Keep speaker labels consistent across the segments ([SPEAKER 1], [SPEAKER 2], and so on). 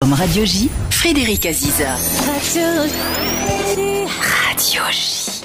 [SPEAKER 1] Forum Radio J, Frédéric Aziza. Radio J.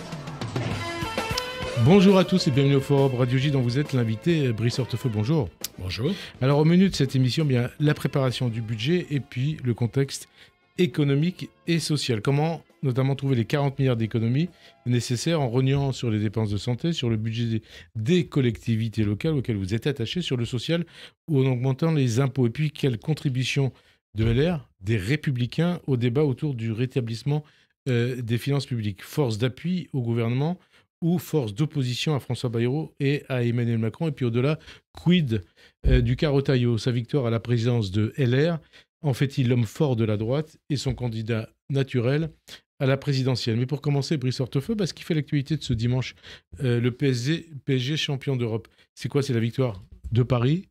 [SPEAKER 2] Bonjour à tous et bienvenue au Forum Radio J dont vous êtes l'invité, Brice Hortefeux, bonjour.
[SPEAKER 3] Bonjour.
[SPEAKER 2] Alors au menu de cette émission, bien la préparation du budget et puis le contexte économique et social. Comment notamment trouver les 40 milliards d'économies nécessaires en rognant sur les dépenses de santé, sur le budget des collectivités locales auxquelles vous êtes attachés, sur le social ou en augmentant les impôts. Et puis quelle contribution de LR, des Républicains, au débat autour du rétablissement des finances publiques. Force d'appui au gouvernement ou force d'opposition à François Bayrou et à Emmanuel Macron. Et puis au-delà, quid du Carotaillot, sa victoire à la présidence de LR. En fait-il l'homme fort de la droite et son candidat naturel à la présidentielle? Mais pour commencer, Brice Hortefeux, ce qui fait l'actualité de ce dimanche, le PSG champion d'Europe, c'est quoi? C'est la victoire de Paris,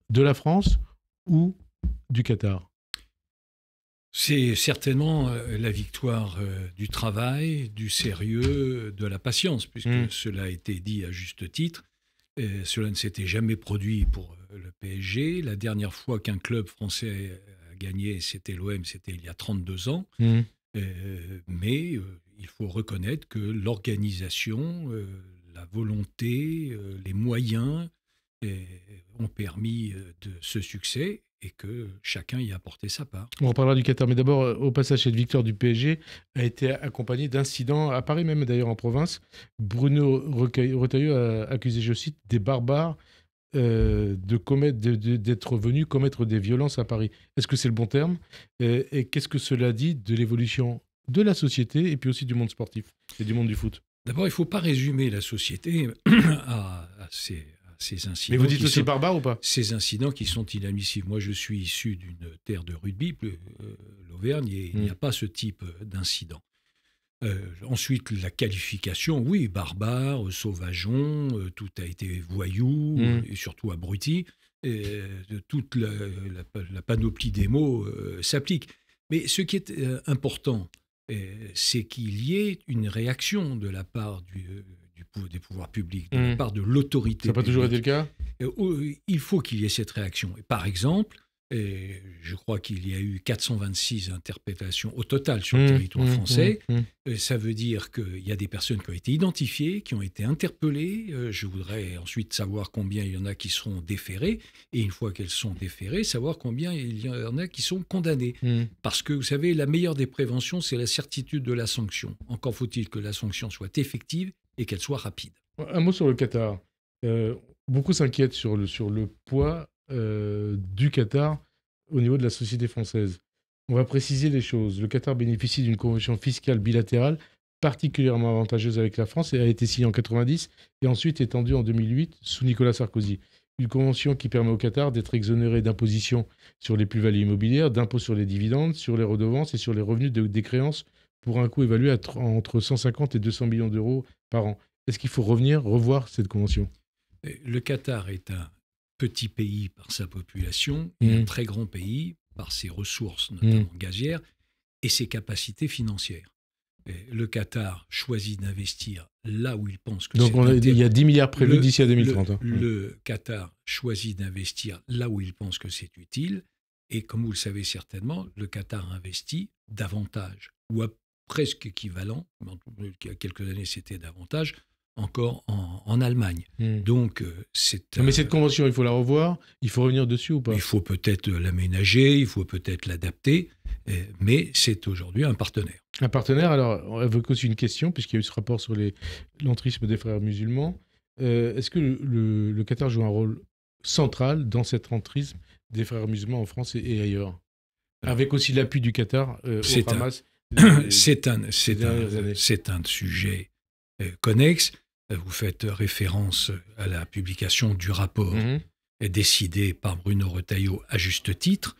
[SPEAKER 2] de la France ou du Qatar?
[SPEAKER 3] C'est certainement la victoire du travail, du sérieux, de la patience, puisque cela a été dit à juste titre. Cela ne s'était jamais produit pour le PSG. La dernière fois qu'un club français a gagné, c'était l'OM, c'était il y a 32 ans. Mais il faut reconnaître que l'organisation, la volonté, les moyens ont permis de ce succès et que chacun y a apporté sa part.
[SPEAKER 2] On reparlera du Qatar, mais d'abord, au passage, cette victoire du PSG a été accompagnée d'incidents, à Paris même d'ailleurs en province. Bruno Retailleau a accusé, je cite, des barbares d'être venus commettre des violences à Paris. Est-ce que c'est le bon terme? Et qu'est-ce que cela dit de l'évolution de la société et puis aussi du monde sportif et du monde du foot?
[SPEAKER 3] D'abord, il ne faut pas résumer la société à ces incidents.
[SPEAKER 2] Mais vous dites aussi barbare ou pas?
[SPEAKER 3] Ces incidents qui sont inadmissibles. Moi, je suis issu d'une terre de rugby, l'Auvergne, et il n'y a pas ce type d'incident. Ensuite, la qualification, oui, barbare, sauvageon, tout a été voyou, et surtout abruti. Toute la panoplie des mots s'applique. Mais ce qui est important, c'est qu'il y ait une réaction de la part des pouvoirs publics, de la part de l'autorité.
[SPEAKER 2] Ça n'a pas toujours été le cas?
[SPEAKER 3] Il faut qu'il y ait cette réaction. Et par exemple, je crois qu'il y a eu 426 interprétations au total sur le territoire français. Ça veut dire qu'il y a des personnes qui ont été identifiées, qui ont été interpellées. Je voudrais ensuite savoir combien il y en a qui seront déférées. Et une fois qu'elles sont déférées, savoir combien il y en a qui sont condamnées. Parce que, vous savez, la meilleure des préventions, c'est la certitude de la sanction. Encore faut-il que la sanction soit effective et qu'elle soit rapide.
[SPEAKER 2] Un mot sur le Qatar. Beaucoup s'inquiètent sur le poids du Qatar au niveau de la société française. On va préciser les choses. Le Qatar bénéficie d'une convention fiscale bilatérale particulièrement avantageuse avec la France et a été signée en 1990 et ensuite étendue en 2008 sous Nicolas Sarkozy. Une convention qui permet au Qatar d'être exonéré d'imposition sur les plus-values immobilières, d'impôts sur les dividendes, sur les redevances et sur les revenus des créances pour un coût évalué à entre 150 et 200 millions d'euros par an. Est-ce qu'il faut revoir cette convention?
[SPEAKER 3] Le Qatar est un petit pays par sa population, et un très grand pays par ses ressources, notamment gazières, et ses capacités financières. Le Qatar choisit d'investir là où il pense que
[SPEAKER 2] donc il y a 10 milliards prévus d'ici à 2030.
[SPEAKER 3] Le Qatar choisit d'investir là où il pense que c'est utile, et comme vous le savez certainement, le Qatar investit davantage, ou à presque équivalent, il y a quelques années c'était davantage, encore en Allemagne. Donc,
[SPEAKER 2] mais cette convention, il faut la revoir? Il faut revenir dessus ou pas?
[SPEAKER 3] Il faut peut-être l'aménager, il faut peut-être l'adapter, mais c'est aujourd'hui un partenaire.
[SPEAKER 2] Un partenaire, alors, on évoque aussi une question, puisqu'il y a eu ce rapport sur l'entrisme des frères musulmans. Est-ce que le Qatar joue un rôle central dans cet entrisme des frères musulmans en France et ailleurs? Avec aussi l'appui du Qatar au Hamas.
[SPEAKER 3] C'est un sujet connexe. Vous faites référence à la publication du rapport décidé par Bruno Retailleau à juste titre.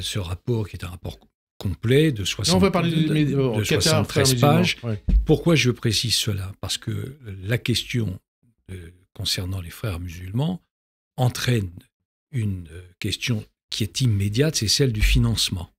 [SPEAKER 3] Ce rapport, qui est un rapport complet de
[SPEAKER 2] 73
[SPEAKER 3] pages.
[SPEAKER 2] Ouais.
[SPEAKER 3] Pourquoi je précise cela? Parce que la question concernant les frères musulmans entraîne une question qui est immédiate, c'est celle du financement.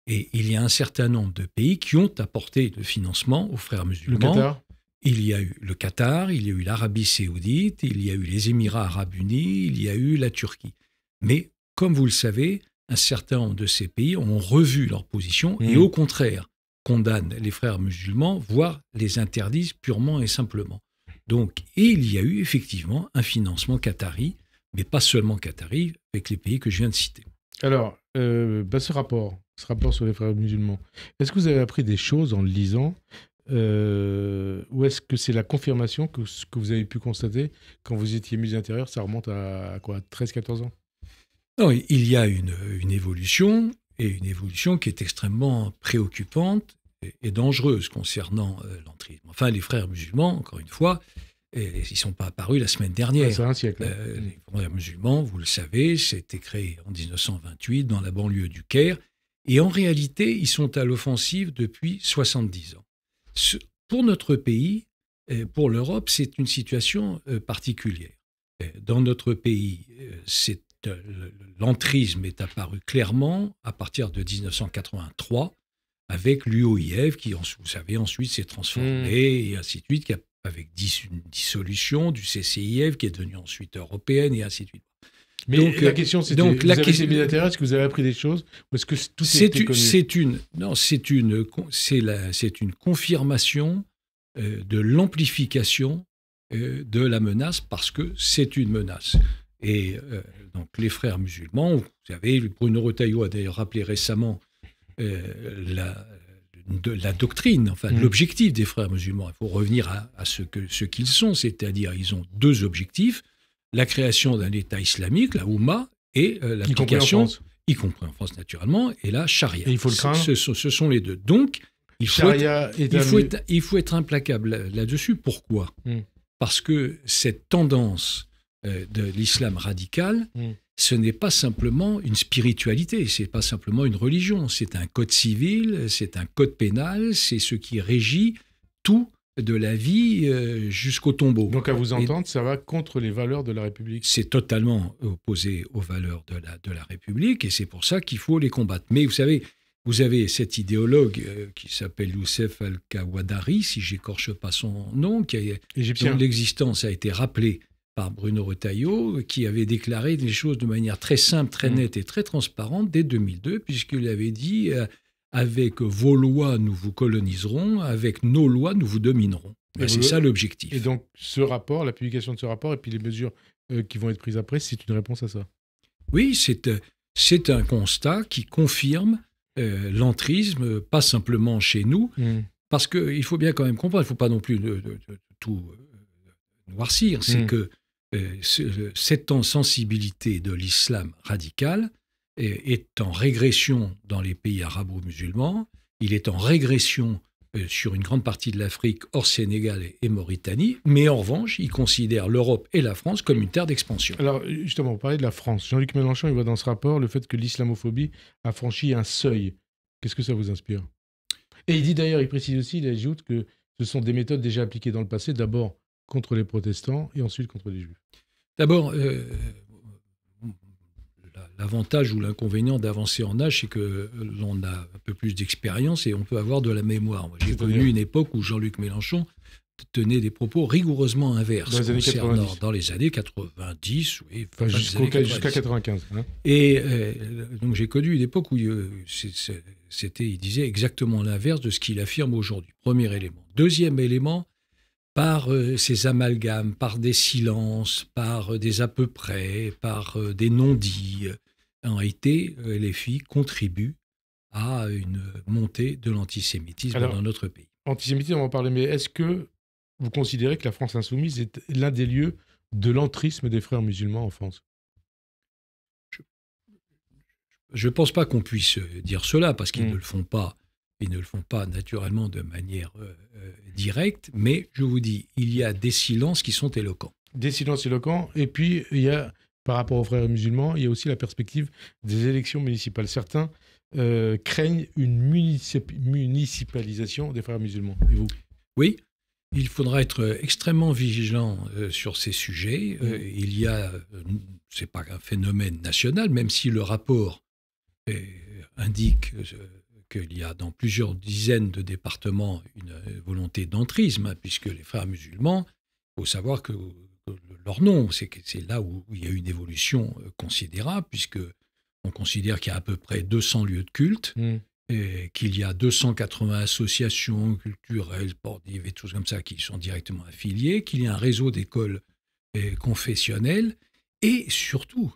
[SPEAKER 3] Et il y a un certain nombre de pays qui ont apporté le financement aux frères musulmans.
[SPEAKER 2] Le Qatar?
[SPEAKER 3] Il y a eu le Qatar, il y a eu l'Arabie saoudite, il y a eu les Émirats arabes unis, il y a eu la Turquie. Mais, comme vous le savez, un certain nombre de ces pays ont revu leur position et au contraire condamnent les frères musulmans, voire les interdisent purement et simplement. Donc, et il y a eu effectivement un financement qatari, mais pas seulement qatari, avec les pays que je viens de citer.
[SPEAKER 2] Alors, ce rapport sur les frères musulmans, est-ce que vous avez appris des choses en le lisant ou est-ce que c'est la confirmation que ce que vous avez pu constater quand vous étiez musée intérieur, ça remonte à quoi, 13-14 ans?
[SPEAKER 3] Non, il y a une évolution, et une évolution qui est extrêmement préoccupante et dangereuse concernant l'entrisme. Enfin, les frères musulmans, encore une fois, ils ne sont pas apparus la semaine dernière.
[SPEAKER 2] C'est un siècle.
[SPEAKER 3] Les frères musulmans, vous le savez, c'était créé en 1928 dans la banlieue du Caire. Et en réalité, ils sont à l'offensive depuis 70 ans. Pour notre pays, pour l'Europe, c'est une situation particulière. Dans notre pays, l'entrisme est apparu clairement à partir de 1983 avec l'UOIF qui, vous savez, ensuite s'est transformé et ainsi de suite, avec une dissolution du CCIF qui est devenu ensuite européenne et ainsi de suite.
[SPEAKER 2] Mais donc, la question, c'était, vous avez été bilatérale, est-ce que vous avez appris des choses ou est-ce que tout était connu?
[SPEAKER 3] C'est une confirmation de l'amplification de la menace parce que c'est une menace. Et donc les frères musulmans, vous savez, Bruno Retailleau a d'ailleurs rappelé récemment la doctrine, enfin l'objectif des frères musulmans. Il faut revenir à ce qu'ils sont, c'est-à-dire ils ont deux objectifs: la création d'un État islamique, la Oumma, et l'application, y compris en France naturellement, et la charia.
[SPEAKER 2] Et il faut le craindre.
[SPEAKER 3] Ce sont les deux. Donc, il faut être implacable là-dessus. Pourquoi ? Parce que cette tendance de l'islam radical, ce n'est pas simplement une spiritualité, ce n'est pas simplement une religion, c'est un code civil, c'est un code pénal, c'est ce qui régit tout de la vie jusqu'au tombeau.
[SPEAKER 2] Donc à vous entendre, ça va contre les valeurs de la République.
[SPEAKER 3] C'est totalement opposé aux valeurs de la République et c'est pour ça qu'il faut les combattre. Mais vous savez, vous avez cet idéologue qui s'appelle Youssef Al-Kawadari, si j'écorche pas son nom, dont l'existence a été rappelée par Bruno Retailleau, qui avait déclaré des choses de manière très simple, très nette et très transparente dès 2002, puisqu'il avait dit avec vos lois, nous vous coloniserons, avec nos lois, nous vous dominerons. C'est ça l'objectif.
[SPEAKER 2] Et donc, ce rapport, la publication de ce rapport, et puis les mesures qui vont être prises après, c'est une réponse à ça?
[SPEAKER 3] Oui, c'est un constat qui confirme l'entrisme, pas simplement chez nous, parce qu'il faut bien quand même comprendre, il ne faut pas non plus tout noircir, c'est que cette sensibilité de l'islam radical est en régression dans les pays arabo-musulmans, il est en régression sur une grande partie de l'Afrique, hors Sénégal et Mauritanie, mais en revanche, il considère l'Europe et la France comme une terre d'expansion.
[SPEAKER 2] Alors justement, vous parlez de la France. Jean-Luc Mélenchon, il voit dans ce rapport le fait que l'islamophobie a franchi un seuil. Qu'est-ce que ça vous inspire? Et il dit d'ailleurs, il précise aussi, il ajoute que ce sont des méthodes déjà appliquées dans le passé, d'abord contre les protestants et ensuite contre les juifs.
[SPEAKER 3] D'abord, l'avantage ou l'inconvénient d'avancer en âge, c'est que l'on a un peu plus d'expérience et on peut avoir de la mémoire. Moi, j'ai connu une époque où Jean-Luc Mélenchon tenait des propos rigoureusement inverses.
[SPEAKER 2] Dans les années 90.
[SPEAKER 3] Dans les années 90, oui.
[SPEAKER 2] Enfin, jusqu'à 95. Hein.
[SPEAKER 3] Et donc j'ai connu une époque où il disait exactement l'inverse de ce qu'il affirme aujourd'hui. Premier élément. Deuxième élément, par ces amalgames, par des silences, par des à peu près, par des non-dits, en réalité, les filles contribuent à une montée de l'antisémitisme dans notre pays.
[SPEAKER 2] Antisémitisme, on va en parler, mais est-ce que vous considérez que la France insoumise est l'un des lieux de l'entrisme des frères musulmans en France?
[SPEAKER 3] Je ne pense pas qu'on puisse dire cela, parce qu'ils ne le font pas. Ils ne le font pas naturellement de manière directe, mais je vous dis, il y a des silences qui sont éloquents.
[SPEAKER 2] Des silences éloquents, et puis il y a, par rapport aux frères musulmans, il y a aussi la perspective des élections municipales. Certains craignent une municipalisation des frères musulmans. Et vous?
[SPEAKER 3] Oui, il faudra être extrêmement vigilant sur ces sujets. Il y a, c'est pas un phénomène national, même si le rapport indique qu'il y a dans plusieurs dizaines de départements une volonté d'entrisme, puisque les frères musulmans, il faut savoir que leur nom, c'est là où il y a eu une évolution considérable, puisque On considère qu'il y a à peu près 200 lieux de culte, et qu'il y a 280 associations culturelles, sportives et tout comme ça qui sont directement affiliées, qu'il y a un réseau d'écoles confessionnelles, et surtout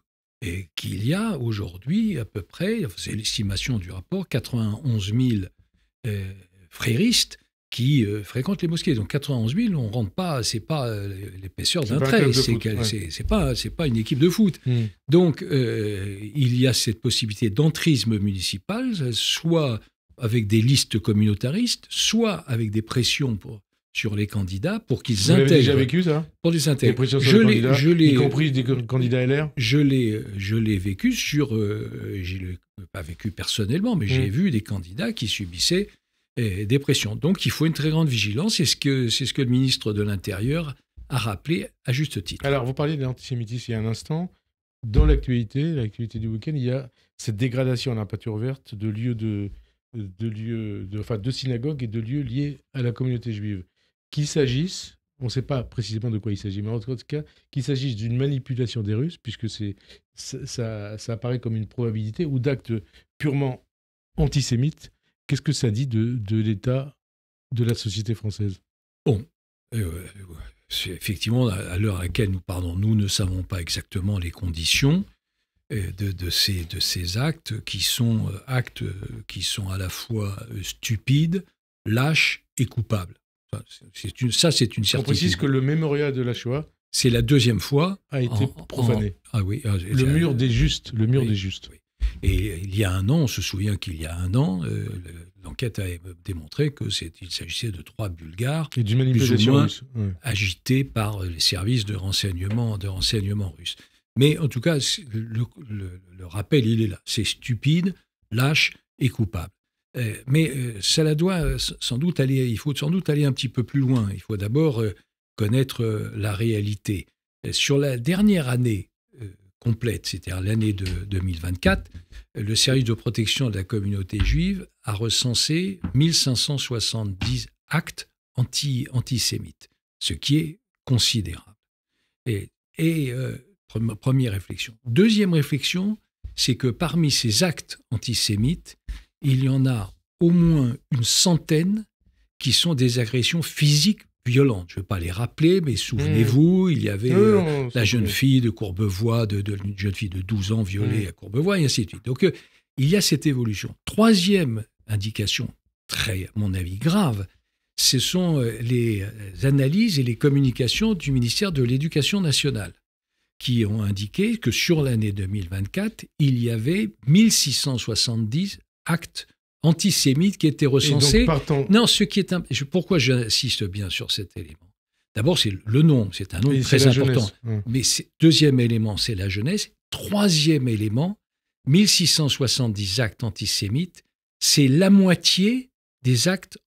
[SPEAKER 3] qu'il y a aujourd'hui à peu près, c'est l'estimation du rapport, 91 000 fréristes qui fréquentent les mosquées. Donc 91 000, on rentre pas, c'est pas l'épaisseur d'un trait, c'est pas une équipe de foot. Donc il y a cette possibilité d'entrisme municipal, soit avec des listes communautaristes, soit avec des pressions sur les candidats pour qu'ils intègrent. Vous
[SPEAKER 2] l'avez déjà vécu, ça?
[SPEAKER 3] Pour les intègres.
[SPEAKER 2] Les pressions sur les candidats, y compris des candidats LR?
[SPEAKER 3] Je l'ai vécu je l'ai pas vécu personnellement, mais j'ai vu des candidats qui subissaient des pressions. Donc il faut une très grande vigilance, c'est ce que le ministre de l'Intérieur a rappelé à juste titre.
[SPEAKER 2] Alors vous parliez de l'antisémitisme il y a un instant. Dans l'actualité du week-end, il y a cette dégradation à la peinture verte de lieux de synagogues et de lieux liés à la communauté juive. Qu'il s'agisse, on ne sait pas précisément de quoi il s'agit, mais en tout cas, qu'il s'agisse d'une manipulation des Russes, puisque ça apparaît comme une probabilité, ou d'actes purement antisémites. Qu'est-ce que ça dit de l'état de la société française?
[SPEAKER 3] Bon, effectivement, à l'heure à laquelle nous parlons, nous ne savons pas exactement les conditions de ces actes qui sont à la fois stupides, lâches et coupables. C'est une certitude.
[SPEAKER 2] On précise que le mémorial de la Shoah,
[SPEAKER 3] c'est la deuxième fois,
[SPEAKER 2] a été profané.
[SPEAKER 3] Le
[SPEAKER 2] mur des justes. Oui.
[SPEAKER 3] Et il y a un an, on se souvient qu'il y a un an, l'enquête a démontré qu'il s'agissait de 3 Bulgares,
[SPEAKER 2] et d'une manipulation russe,
[SPEAKER 3] agités par les services de renseignement russes. Mais en tout cas, le rappel, il est là. C'est stupide, lâche et coupable. Mais cela doit sans doute aller. Il faut sans doute aller un petit peu plus loin. Il faut d'abord connaître la réalité. Sur la dernière année complète, c'est-à-dire l'année de 2024, le service de protection de la communauté juive a recensé 1570 actes antisémites, ce qui est considérable. Première réflexion. Deuxième réflexion, c'est que parmi ces actes antisémites, il y en a au moins une centaine qui sont des agressions physiques violentes. Je ne vais pas les rappeler, mais souvenez-vous, il y avait la jeune fille de Courbevoie, une jeune fille de 12 ans violée à Courbevoie, et ainsi de suite. Donc, il y a cette évolution. Troisième indication, très, à mon avis, grave, ce sont les analyses et les communications du ministère de l'Éducation nationale, qui ont indiqué que sur l'année 2024, il y avait 1670 actes antisémites qui étaient recensés. Non, pourquoi j'insiste bien sur cet élément? D'abord, c'est le nom, c'est un nom très important. Mais deuxième élément, c'est la jeunesse. Troisième élément, 1670 actes antisémites, c'est la moitié des actes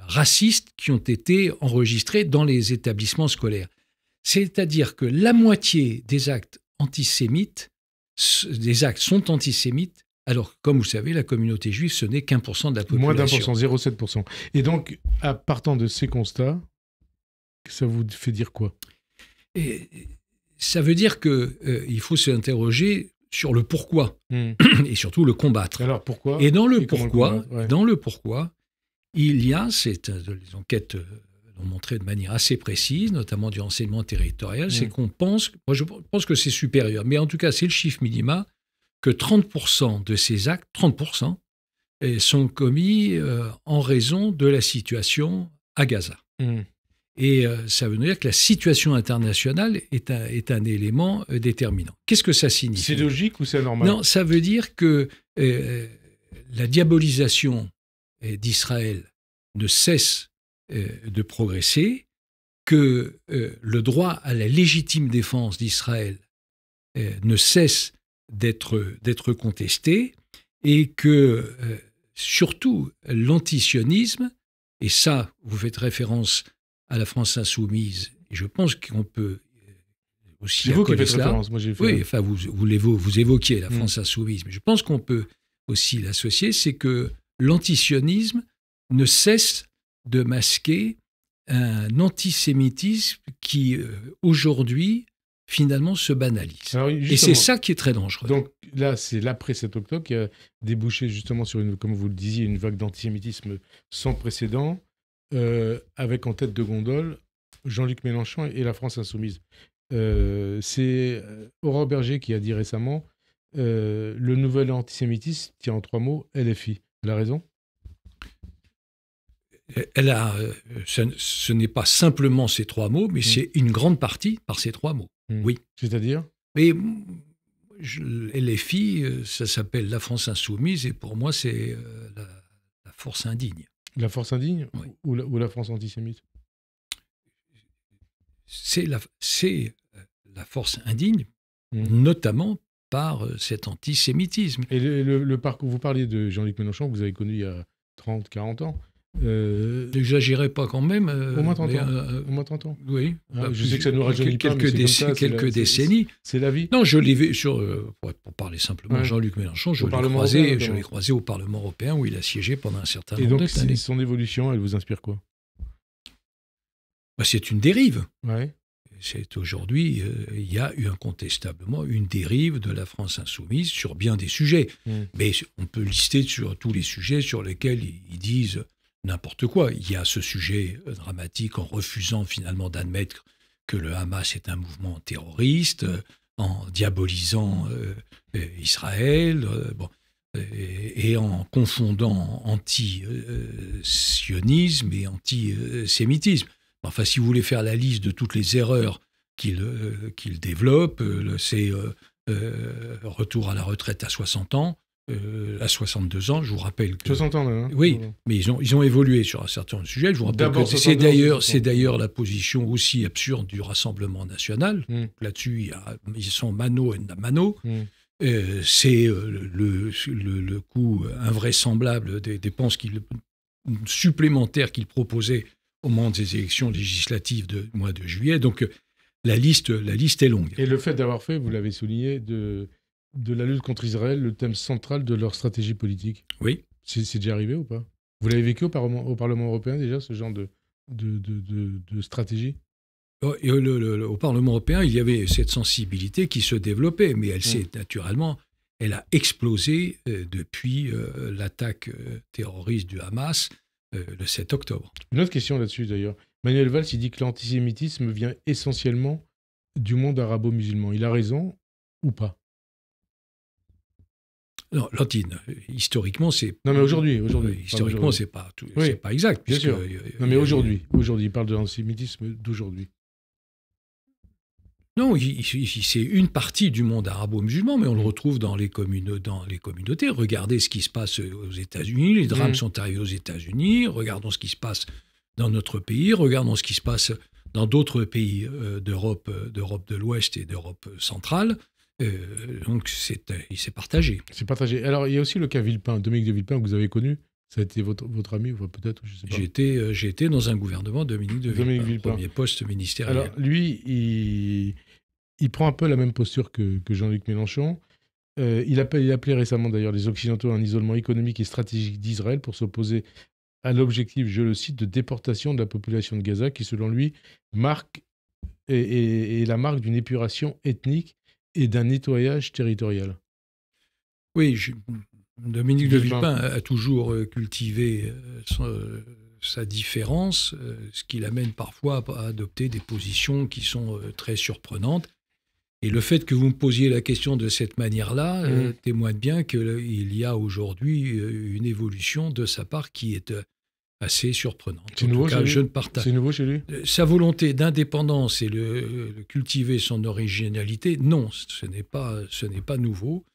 [SPEAKER 3] racistes qui ont été enregistrés dans les établissements scolaires. C'est-à-dire que la moitié des actes antisémites, des actes sont antisémites, alors comme vous savez, la communauté juive, ce n'est qu'1% de la population.
[SPEAKER 2] Moins d'1%, 0,7%. Et donc, partant de ces constats, ça vous fait dire quoi?
[SPEAKER 3] Ça veut dire qu'il faut s'interroger sur le pourquoi, et surtout le combattre.
[SPEAKER 2] Alors pourquoi?
[SPEAKER 3] Et dans le pourquoi, il y a, les enquêtes l'ont montré de manière assez précise, notamment du renseignement territorial, c'est qu'on pense, moi je pense que c'est supérieur, mais en tout cas c'est le chiffre minima, que 30% de ces actes, 30%, sont commis en raison de la situation à Gaza. Et ça veut dire que la situation internationale est un élément déterminant. Qu'est-ce que ça signifie?
[SPEAKER 2] C'est logique ou c'est normal?
[SPEAKER 3] Non, ça veut dire que la diabolisation d'Israël ne cesse de progresser, que le droit à la légitime défense d'Israël ne cesse d'être contesté, et que surtout l'antisionisme, et ça, vous faites référence à la France insoumise, et je pense qu'on peut aussi accoler cela. Oui, enfin, vous évoquiez la France insoumise, mais je pense qu'on peut aussi l'associer, c'est que l'antisionisme ne cesse de masquer un antisémitisme qui, aujourd'hui, finalement se banalise.
[SPEAKER 2] Alors,
[SPEAKER 3] Et c'est ça qui est très dangereux.
[SPEAKER 2] Donc là, c'est l'après 7 octobre qui a débouché justement sur, comme vous le disiez, une vague d'antisémitisme sans précédent, avec en tête de gondole Jean-Luc Mélenchon et la France insoumise. C'est Aurore Berger qui a dit récemment le nouvel antisémitisme tient en 3 mots, LFI. Elle a raison?
[SPEAKER 3] Ce n'est pas simplement ces 3 mots, mais c'est une grande partie par ces 3 mots. Oui.
[SPEAKER 2] C'est-à-dire?
[SPEAKER 3] Mais LFI, ça s'appelle la France insoumise, et pour moi, c'est la force indigne.
[SPEAKER 2] La force indigne?
[SPEAKER 3] Oui.
[SPEAKER 2] Ou la France antisémite?
[SPEAKER 3] C'est la force indigne, notamment par cet antisémitisme.
[SPEAKER 2] Et le parcours, vous parliez de Jean-Luc Mélenchon, que vous avez connu il y a 30, 40 ans.
[SPEAKER 3] N'exagérez pas quand même.
[SPEAKER 2] Au moins 30 ans. Au moins 30 ans.
[SPEAKER 3] Oui.
[SPEAKER 2] Je sais que ça nous rajeunit pas, mais
[SPEAKER 3] quelques décennies.
[SPEAKER 2] C'est la vie.
[SPEAKER 3] Non, je l'ai vu pour parler simplement de Jean-Luc Mélenchon, je l'ai croisé au Parlement européen où il a siégé pendant un certain nombre d'années.
[SPEAKER 2] Et donc, son évolution, elle vous inspire quoi?
[SPEAKER 3] C'est une dérive.
[SPEAKER 2] Ouais.
[SPEAKER 3] C'est aujourd'hui, il y a eu incontestablement une dérive de la France insoumise sur bien des sujets. Mais on peut lister sur tous les sujets sur lesquels ils disent n'importe quoi. Il y a ce sujet dramatique en refusant finalement d'admettre que le Hamas est un mouvement terroriste, en diabolisant Israël, et en confondant anti-sionisme et antisémitisme. Enfin, si vous voulez faire la liste de toutes les erreurs qu'il développe, c'est retour à la retraite à 60 ans, à 62 ans, je vous rappelle que...
[SPEAKER 2] 60 ans, hein.
[SPEAKER 3] Oui, mais ils ont évolué sur un certain nombre de sujets. Je vous rappelle que c'est d'ailleurs la position aussi absurde du Rassemblement national. Là-dessus, ils sont mano et mano. C'est le coût invraisemblable des dépenses supplémentaires qu'il proposait au moment des élections législatives du mois de juillet. Donc, la liste est longue.
[SPEAKER 2] Et le fait d'avoir fait, vous l'avez souligné, de la lutte contre Israël, le thème central de leur stratégie politique.
[SPEAKER 3] Oui.
[SPEAKER 2] C'est déjà arrivé ou pas? Vous l'avez vécu au Parlement européen déjà, ce genre de stratégie?
[SPEAKER 3] Au Parlement européen, il y avait cette sensibilité qui se développait, mais elle a explosé depuis l'attaque terroriste du Hamas le 7 octobre.
[SPEAKER 2] Une autre question là-dessus d'ailleurs. Manuel Valls, il dit que l'antisémitisme vient essentiellement du monde arabo-musulman. Il a raison ou pas?
[SPEAKER 3] Non, historiquement, c'est...
[SPEAKER 2] Non, mais aujourd'hui.
[SPEAKER 3] Historiquement, c'est pas exact.
[SPEAKER 2] Bien sûr. Non, mais aujourd'hui, il parle de l'antisémitisme d'aujourd'hui.
[SPEAKER 3] Non, c'est une partie du monde arabo-musulman, mais on le retrouve dans les communautés. Regardez ce qui se passe aux États-Unis. Les drames sont arrivés aux États-Unis. Regardons ce qui se passe dans notre pays. Regardons ce qui se passe dans d'autres pays d'Europe de l'Ouest et d'Europe centrale. Donc, c'est partagé. C'est partagé.
[SPEAKER 2] Alors, il y a aussi le cas Villepin, Dominique de Villepin, que vous avez connu. Ça a été votre ami, ou peut-être, je sais pas.
[SPEAKER 3] J'ai été dans un gouvernement Dominique de Villepin, premier poste ministériel.
[SPEAKER 2] Alors, lui, il prend un peu la même posture que Jean-Luc Mélenchon. Il appelait récemment, d'ailleurs, les Occidentaux à un isolement économique et stratégique d'Israël pour s'opposer à l'objectif, je le cite, de déportation de la population de Gaza, qui, selon lui, est la marque d'une épuration ethnique et d'un nettoyage territorial.
[SPEAKER 3] Oui, Dominique de Villepin a toujours cultivé sa différence, ce qui l'amène parfois à adopter des positions qui sont très surprenantes. Et le fait que vous me posiez la question de cette manière-là témoigne bien qu'il y a aujourd'hui une évolution de sa part qui est assez surprenante.
[SPEAKER 2] C'est nouveau chez lui.
[SPEAKER 3] Je ne partage.
[SPEAKER 2] C'est nouveau chez lui.
[SPEAKER 3] Sa volonté d'indépendance et cultiver son originalité, non, ce n'est pas nouveau.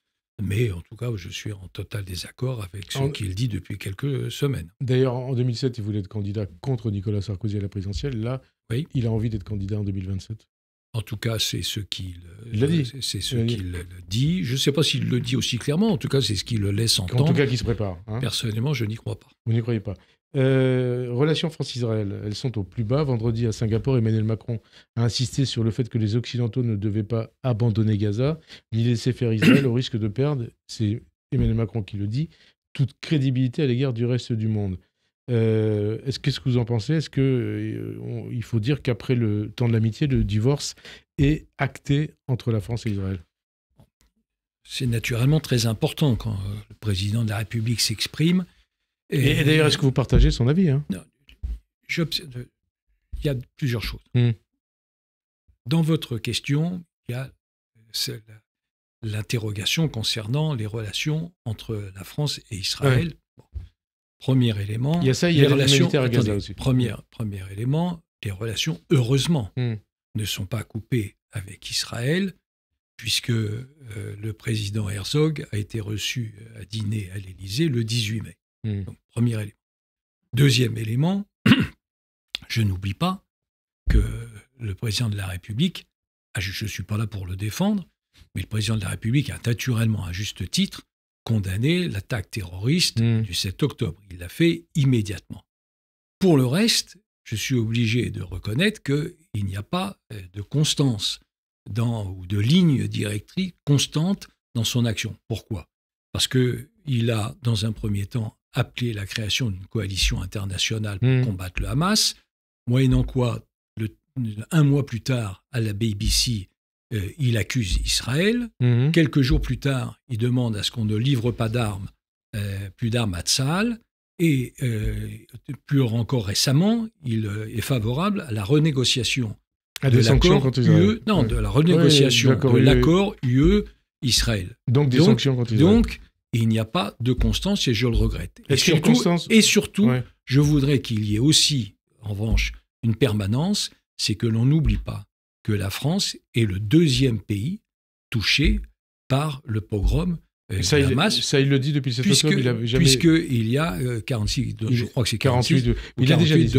[SPEAKER 3] Mais en tout cas, je suis en total désaccord avec ce qu'il dit depuis quelques semaines.
[SPEAKER 2] D'ailleurs, en 2007, il voulait être candidat contre Nicolas Sarkozy à la présidentielle. Là, il a envie d'être candidat en 2027.
[SPEAKER 3] En tout cas, c'est ce qu'il
[SPEAKER 2] dit.
[SPEAKER 3] Je ne sais pas s'il le dit aussi clairement. En tout cas, c'est ce qu'il le laisse entendre.
[SPEAKER 2] En tout cas, qu'il se prépare.
[SPEAKER 3] Personnellement, je n'y crois pas.
[SPEAKER 2] Vous n'y croyez pas. Relations France-Israël, elles sont au plus bas. Vendredi, à Singapour, Emmanuel Macron a insisté sur le fait que les Occidentaux ne devaient pas abandonner Gaza, ni laisser faire Israël au risque de perdre, c'est Emmanuel Macron qui le dit, toute crédibilité à l'égard du reste du monde. Qu'est-ce que vous en pensez? Est-ce qu'il faut dire qu'après le temps de l'amitié, le divorce est acté entre la France et Israël?
[SPEAKER 3] C'est naturellement très important quand le président de la République s'exprime.
[SPEAKER 2] Et d'ailleurs, est-ce que vous partagez son avis, hein?
[SPEAKER 3] Non, il y a plusieurs choses.
[SPEAKER 2] Mm.
[SPEAKER 3] Dans votre question, il y a l'interrogation concernant les relations entre la France et Israël.
[SPEAKER 2] Ouais.
[SPEAKER 3] Bon. Premier élément,
[SPEAKER 2] il y a ça, il y a les relations militaires à Gaza aussi.
[SPEAKER 3] Premier élément, les relations, heureusement,
[SPEAKER 2] Mm.
[SPEAKER 3] ne sont pas coupées avec Israël, puisque le président Herzog a été reçu à dîner à l'Élysée le 18 mai.
[SPEAKER 2] Mm.
[SPEAKER 3] Donc, premier élément. Deuxième élément, je n'oublie pas que le président de la République, je ne suis pas là pour le défendre, mais le président de la République a naturellement, à juste titre, condamné l'attaque terroriste du 7 octobre. Il l'a fait immédiatement. Pour le reste, je suis obligé de reconnaître qu'il n'y a pas de constance ou de ligne directrice constante dans son action. Pourquoi ? Parce qu'il a, dans un premier temps, appelé la création d'une coalition internationale pour combattre le Hamas, moyennant quoi, un mois plus tard, à la BBC, il accuse Israël. Quelques jours plus tard, il demande à ce qu'on ne livre pas plus d'armes à Tsahal. Et plus encore récemment, il est favorable à la renégociation de l'accord UE, de la renégociation de l'accord UE-Israël.
[SPEAKER 2] Donc des sanctions contre Israël.
[SPEAKER 3] Donc, il n'y a pas de constance et je le regrette. Et surtout, je voudrais qu'il y ait aussi, en revanche, une permanence, c'est que l'on n'oublie pas que la France est le deuxième pays touché par le pogrom de Hamas.
[SPEAKER 2] Ça, il le dit depuis 7 octobre.
[SPEAKER 3] Puisqu'il y a 46, je crois que c'est 46.
[SPEAKER 2] Il a déjà dit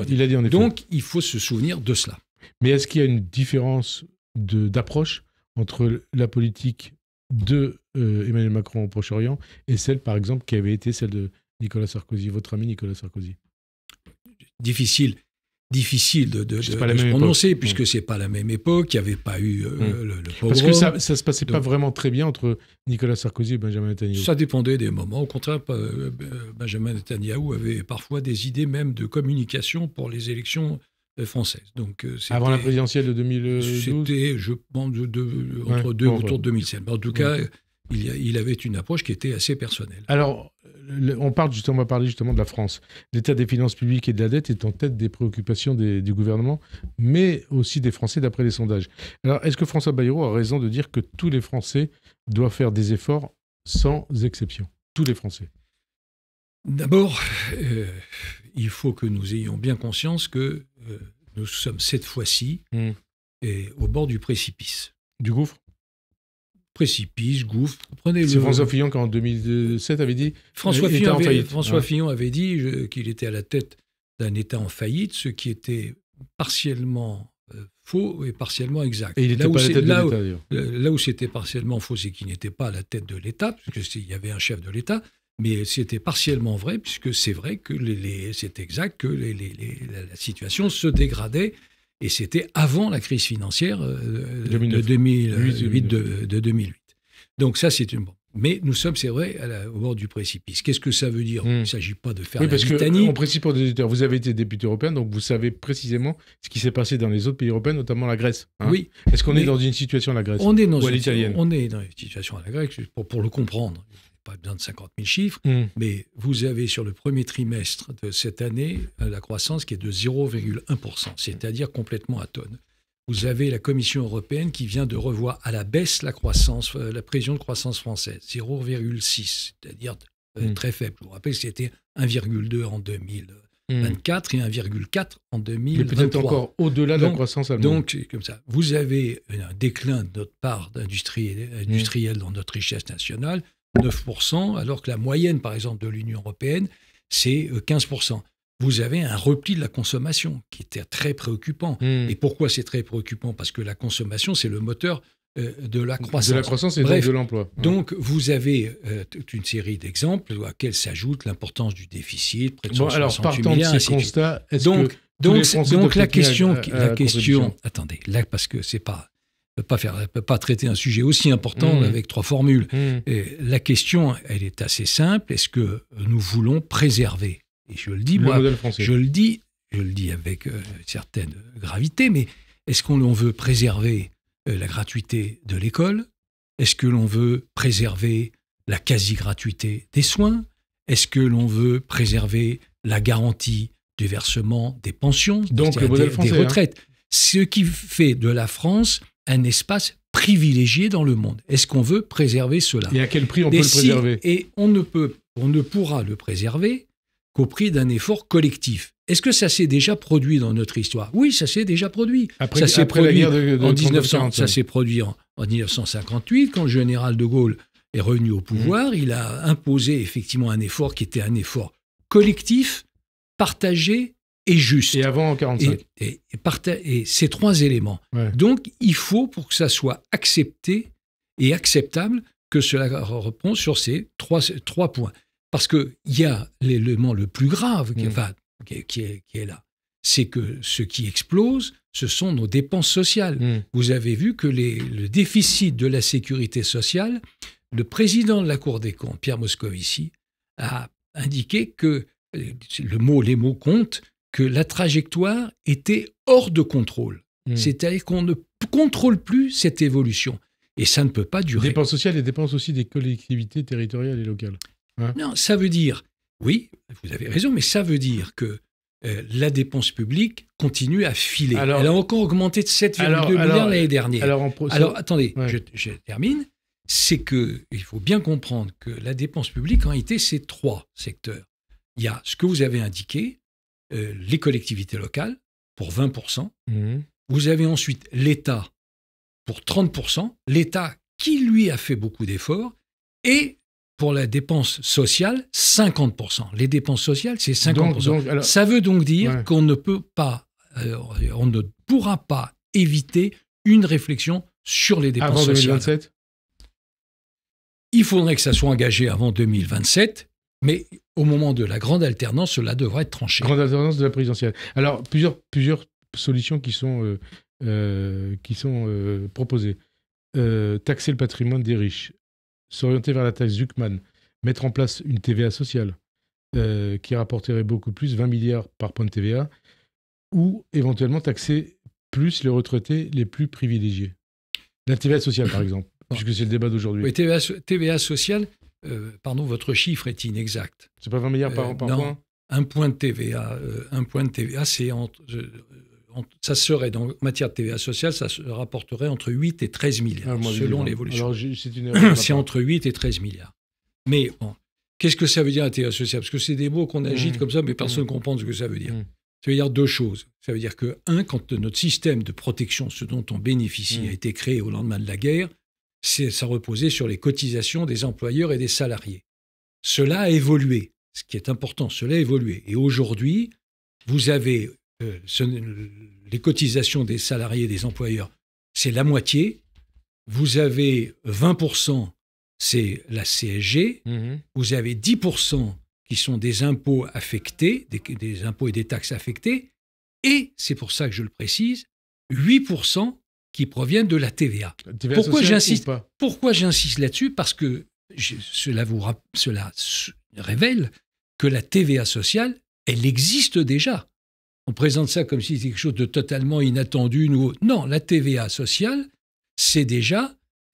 [SPEAKER 3] il
[SPEAKER 2] a dit en effet.
[SPEAKER 3] Donc, il faut se souvenir de cela.
[SPEAKER 2] Mais est-ce qu'il y a une différence d'approche entre la politique de Emmanuel Macron au Proche-Orient et celle, par exemple, qui avait été celle de Nicolas Sarkozy, votre ami Nicolas Sarkozy?
[SPEAKER 3] Difficile de se prononcer, puisque c'est pas la même époque, il n'y avait pas eu le pogrom.
[SPEAKER 2] Parce que ça se passait pas vraiment très bien entre Nicolas Sarkozy et Benjamin Netanyahou.
[SPEAKER 3] Ça dépendait des moments. Au contraire, Benjamin Netanyahou avait parfois des idées même de communication pour les élections françaises. Donc,
[SPEAKER 2] avant la présidentielle de 2012 ?
[SPEAKER 3] C'était, je pense, autour de 2007. En tout cas, il avait une approche qui était assez personnelle.
[SPEAKER 2] Alors, on va parler justement de la France. L'état des finances publiques et de la dette est en tête des préoccupations du gouvernement, mais aussi des Français d'après les sondages. Alors, est-ce que François Bayrou a raison de dire que tous les Français doivent faire des efforts sans exception? Tous les Français.
[SPEAKER 3] D'abord, il faut que nous ayons bien conscience que nous sommes cette fois-ci au bord du précipice.
[SPEAKER 2] Du gouffre?
[SPEAKER 3] Précipice, gouffre.
[SPEAKER 2] C'est François Fillon qui en 2007 avait dit
[SPEAKER 3] François Fillon avait dit qu'il était à la tête d'un État en faillite, ce qui était partiellement faux et partiellement exact.
[SPEAKER 2] Et il n'était pas à la tête de l'État, d'ailleurs.
[SPEAKER 3] Là où c'était partiellement faux, c'est qu'il n'était pas à la tête de l'État, parce qu'il y avait un chef de l'État, mais c'était partiellement vrai, puisque c'est vrai que c'est exact que la situation se dégradait. Et c'était avant la crise financière de 2008. Donc ça, c'est une... Mais nous sommes, c'est vrai, au bord du précipice. Qu'est-ce que ça veut dire ? Il ne s'agit pas de faire la litanie.
[SPEAKER 2] En principe, pour des auditeurs, vous avez été député européen, donc vous savez précisément ce qui s'est passé dans les autres pays européens, notamment la Grèce. Hein ? Oui. Est-ce qu'on est dans une situation à la Grèce ?
[SPEAKER 3] On est dans une situation à la Grèce, pour le comprendre. Pas besoin de 50 000 chiffres, mais vous avez sur le premier trimestre de cette année la croissance qui est de 0,1%, c'est-à-dire complètement atone. Vous avez la Commission européenne qui vient de revoir à la baisse la prévision de croissance française, 0,6, c'est-à-dire très faible. Je vous rappelle que c'était 1,2 en 2024 et 1,4 en 2023.
[SPEAKER 2] Mais peut-être encore au-delà de la croissance allemande.
[SPEAKER 3] Donc, comme ça, vous avez un déclin de notre part industrielle dans notre richesse nationale, 9%, alors que la moyenne, par exemple, de l'Union européenne, c'est 15%. Vous avez un repli de la consommation qui était très préoccupant. Et pourquoi c'est très préoccupant ? Parce que la consommation, c'est le moteur de la croissance.
[SPEAKER 2] De la croissance et donc de l'emploi.
[SPEAKER 3] Donc, vous avez toute une série d'exemples auxquels s'ajoute l'importance du déficit, près de 168 milliards.
[SPEAKER 2] Alors, partant de ces constats, est-ce que tous les Français
[SPEAKER 3] donc la question,
[SPEAKER 2] attendez,
[SPEAKER 3] là, parce que c'est pas... On ne peut pas traiter un sujet aussi important avec 3 formules. Et la question, elle est assez simple. Est-ce que nous voulons préserver ? Et je le dis, moi, je le dis avec certaine gravité, mais Est-ce qu'on veut préserver la gratuité de l'école? Est-ce que l'on veut préserver la quasi-gratuité des soins? Est-ce que l'on veut préserver la garantie du versement des pensions,
[SPEAKER 2] donc le modèle français,
[SPEAKER 3] des retraites, ce qui fait de la France un espace privilégié dans le monde. Est-ce qu'on veut préserver cela?
[SPEAKER 2] Et à quel prix on peut le préserver?
[SPEAKER 3] Et on ne pourra le préserver qu'au prix d'un effort collectif. Est-ce que ça s'est déjà produit dans notre histoire? Oui, ça s'est déjà produit.
[SPEAKER 2] Après
[SPEAKER 3] produit
[SPEAKER 2] la guerre de
[SPEAKER 3] en 1900, ça s'est produit en 1958, quand le général de Gaulle est revenu au pouvoir. Il a imposé effectivement un effort qui était un effort collectif, partagé et juste.
[SPEAKER 2] Et avant en 1945.
[SPEAKER 3] Et ces trois éléments.
[SPEAKER 2] Ouais.
[SPEAKER 3] Donc, il faut, pour que ça soit accepté et acceptable, que cela reprend sur ces trois points. Parce qu'il y a l'élément le plus grave qui est là. C'est que ce qui explose, ce sont nos dépenses sociales. Vous avez vu que le déficit de la sécurité sociale, le président de la Cour des comptes, Pierre Moscovici, a indiqué que, les mots comptent, que la trajectoire était hors de contrôle. C'est-à-dire qu'on ne contrôle plus cette évolution. Et ça ne peut pas durer.
[SPEAKER 2] Dépenses sociales et dépenses aussi des collectivités territoriales et locales. Hein?
[SPEAKER 3] Non, ça veut dire, oui, vous avez raison, mais ça veut dire que la dépense publique continue à filer. Elle a encore augmenté de 7,2 milliards l'année dernière. Alors attendez, je termine. C'est qu'il faut bien comprendre que la dépense publique, en réalité, c'est trois secteurs. Il y a ce que vous avez indiqué, les collectivités locales, pour 20%. Vous avez ensuite l'État, pour 30%. L'État qui, lui, a fait beaucoup d'efforts. Et pour la dépense sociale, 50%. Les dépenses sociales, c'est 50%. Ça veut donc dire qu'on ne peut pas, on ne pourra pas éviter une réflexion sur les dépenses sociales.
[SPEAKER 2] Avant 2027 ?
[SPEAKER 3] Il faudrait que ça soit engagé avant 2027, mais au moment de la grande alternance, cela devrait être tranché.
[SPEAKER 2] Grande alternance de la présidentielle. Alors, plusieurs solutions qui sont proposées. Taxer le patrimoine des riches, s'orienter vers la taxe Zuckman, mettre en place une TVA sociale qui rapporterait beaucoup plus, 20 milliards par point de TVA, ou éventuellement taxer plus les retraités les plus privilégiés. La TVA sociale, par exemple, puisque c'est le débat d'aujourd'hui.
[SPEAKER 3] Oui, TVA sociale, votre chiffre est inexact.
[SPEAKER 2] C'est pas 20 milliards par point ?
[SPEAKER 3] Un point de TVA, c'est ça serait, en matière de TVA sociale, ça se rapporterait entre 8 et 13 milliards, selon l'évolution.
[SPEAKER 2] Alors,
[SPEAKER 3] c'est entre 8 et 13 milliards. Mais bon, qu'est-ce que ça veut dire la TVA sociale? Parce que c'est des mots qu'on agite comme ça, mais personne ne comprend ce que ça veut dire. Ça veut dire deux choses. Ça veut dire que, quand notre système de protection, ce dont on bénéficie, a été créé au lendemain de la guerre, ça reposait sur les cotisations des employeurs et des salariés. Cela a évolué. Ce qui est important, cela a évolué. Et aujourd'hui, vous avez les cotisations des salariés et des employeurs, c'est la moitié. Vous avez 20%, c'est la CSG. Vous avez 10% qui sont des impôts affectés, des impôts et des taxes affectés. Et, c'est pour ça que je le précise, 8% qui proviennent de la TVA. Pourquoi j'insiste là-dessus? Parce que cela révèle que la TVA sociale, elle existe déjà. On présente ça comme si c'était quelque chose de totalement inattendu. Non, la TVA sociale,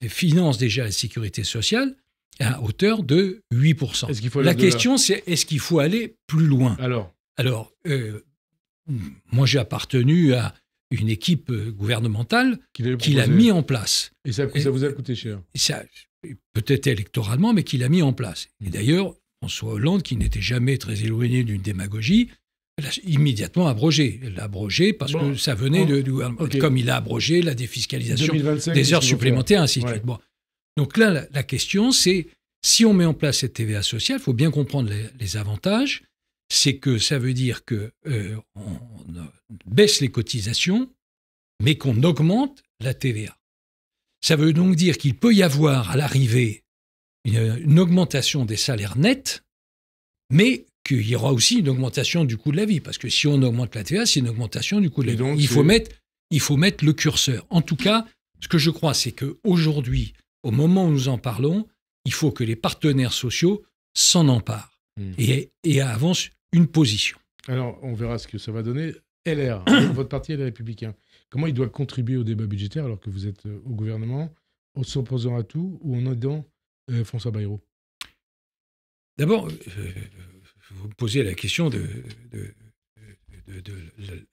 [SPEAKER 3] finance déjà la sécurité sociale à hauteur de 8%. La question, c'est est-ce qu'il faut aller plus loin? Alors, moi, j'ai appartenu à une équipe gouvernementale qui l'a mis en place.
[SPEAKER 2] Et ça vous a coûté cher?
[SPEAKER 3] Peut-être électoralement, mais qui l'a mis en place. Et d'ailleurs, François Hollande, qui n'était jamais très éloigné d'une démagogie, l'a immédiatement abrogé. Il l'a abrogé parce que ça venait comme il a abrogé la défiscalisation des heures supplémentaires, ainsi de suite. Bon. Donc là, la question, c'est si on met en place cette TVA sociale, il faut bien comprendre les avantages. C'est que ça veut dire qu'on baisse les cotisations, mais qu'on augmente la TVA. Ça veut donc dire qu'il peut y avoir à l'arrivée une augmentation des salaires nets, mais qu'il y aura aussi une augmentation du coût de la vie. Parce que si on augmente la TVA, c'est une augmentation du coût de la vie. Donc, il faut mettre le curseur. En tout cas, ce que je crois, c'est qu'aujourd'hui, au moment où nous en parlons, il faut que les partenaires sociaux s'en emparent et avancent une position.
[SPEAKER 2] Alors, on verra ce que ça va donner. LR, votre parti Les Républicains, comment il doit contribuer au débat budgétaire alors que vous êtes au gouvernement, en s'opposant à tout ou en aidant François Bayrou?
[SPEAKER 3] D'abord, vous me posez la question de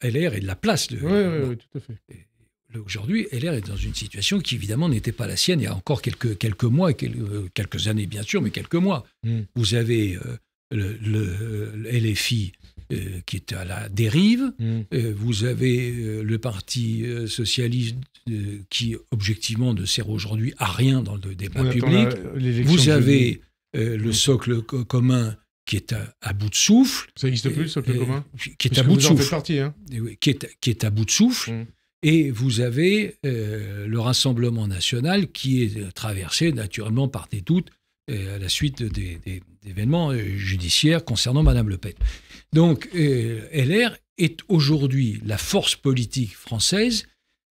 [SPEAKER 3] LR et de la place de...
[SPEAKER 2] Oui, tout à fait.
[SPEAKER 3] Aujourd'hui, LR est dans une situation qui, évidemment, n'était pas la sienne il y a encore quelques mois, quelques années, bien sûr, mais quelques mois. Vous avez le LFI qui est à la dérive. Vous avez le Parti socialiste qui, objectivement, ne sert aujourd'hui à rien dans le débat public. Vous avez le socle commun qui est à bout de souffle.
[SPEAKER 2] Ça n'existe plus, le socle commun?
[SPEAKER 3] Qui est à bout de souffle.
[SPEAKER 2] Vous en faites partie, hein.
[SPEAKER 3] Qui est à bout de souffle. Et vous avez le Rassemblement national qui est traversé naturellement par des doutes à la suite des événements judiciaires concernant Mme Le Pen. Donc LR est aujourd'hui la force politique française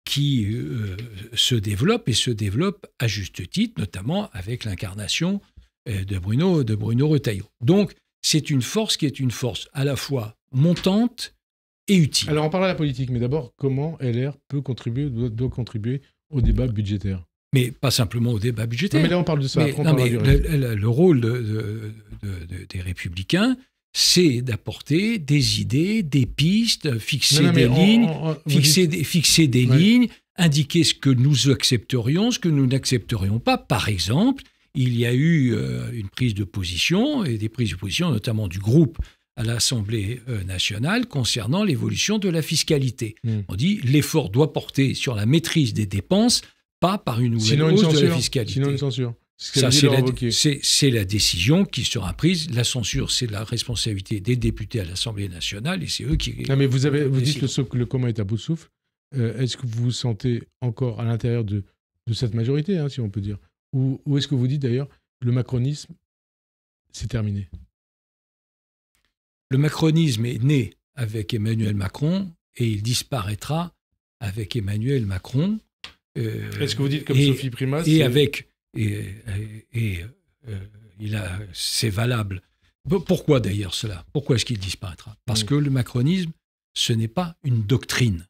[SPEAKER 3] qui se développe et se développe à juste titre, notamment avec l'incarnation de Bruno Retailleau. Donc c'est une force qui est une force à la fois montante et utile.
[SPEAKER 2] Alors on parle de la politique, mais d'abord, comment LR peut contribuer, doit contribuer au débat budgétaire?
[SPEAKER 3] Mais pas simplement au débat budgétaire.
[SPEAKER 2] Non, mais là on parle de ça.
[SPEAKER 3] Le rôle des Républicains, c'est d'apporter des idées, des pistes, fixer des lignes, fixer des lignes, indiquer ce que nous accepterions, ce que nous n'accepterions pas. Par exemple, il y a eu une prise de position, et des prises de position notamment du groupe à l'Assemblée nationale concernant l'évolution de la fiscalité. On dit l'effort doit porter sur la maîtrise des dépenses, pas par une nouvelle hausse de la fiscalité.
[SPEAKER 2] Sinon une censure.
[SPEAKER 3] Ça, c'est la décision qui sera prise. La censure, c'est la responsabilité des députés à l'Assemblée nationale et c'est eux qui...
[SPEAKER 2] Non, mais vous dites que le commun est à bout de souffle. Est-ce que vous vous sentez encore à l'intérieur de cette majorité, hein, si on peut dire, ou est-ce que vous dites d'ailleurs le macronisme, c'est terminé?
[SPEAKER 3] Le macronisme est né avec Emmanuel Macron et il disparaîtra avec Emmanuel Macron.
[SPEAKER 2] Est-ce que vous dites comme Sophie Primas
[SPEAKER 3] c'est valable. Pourquoi d'ailleurs cela? Pourquoi est-ce qu'il disparaîtra? Parce que le macronisme, ce n'est pas une doctrine.